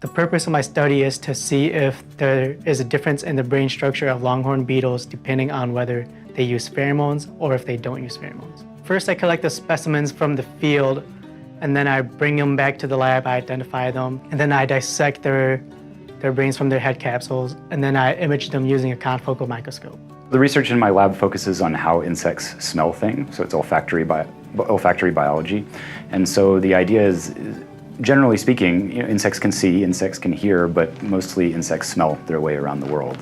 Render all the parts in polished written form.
The purpose of my study is to see if there is a difference in the brain structure of longhorn beetles depending on whether they use pheromones or if they don't use pheromones. First, I collect the specimens from the field, and then I bring them back to the lab, I identify them, and then I dissect their brains from their head capsules, and then I image them using a confocal microscope. The research in my lab focuses on how insects smell things, so it's olfactory biology. And so the idea is, generally speaking, insects can see, insects can hear, but mostly insects smell their way around the world.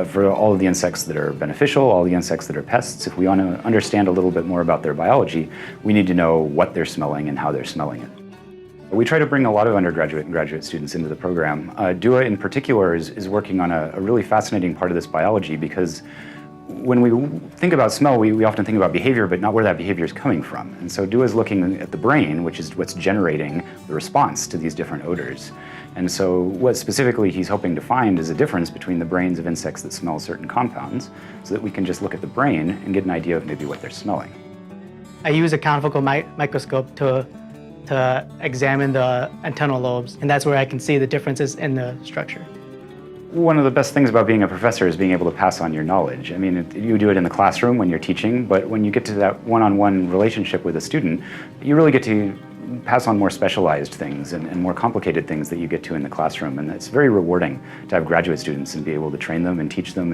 For all of the insects that are beneficial, all the insects that are pests, if we want to understand a little bit more about their biology, we need to know what they're smelling and how they're smelling it. We try to bring a lot of undergraduate and graduate students into the program. Doua in particular is working on a really fascinating part of this biology, because when we think about smell, we often think about behavior, but not where that behavior is coming from. And so Doua is looking at the brain, which is what's generating the response to these different odors. And so what specifically he's hoping to find is a difference between the brains of insects that smell certain compounds, so that we can just look at the brain and get an idea of maybe what they're smelling. I use a confocal microscope to examine the antennal lobes, and that's where I can see the differences in the structure. One of the best things about being a professor is being able to pass on your knowledge. I mean, you do it in the classroom when you're teaching, but when you get to that one-on-one relationship with a student, you really get to pass on more specialized things and more complicated things that you get to in the classroom. And it's very rewarding to have graduate students and be able to train them and teach them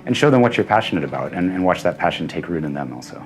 and show them what you're passionate about and watch that passion take root in them also.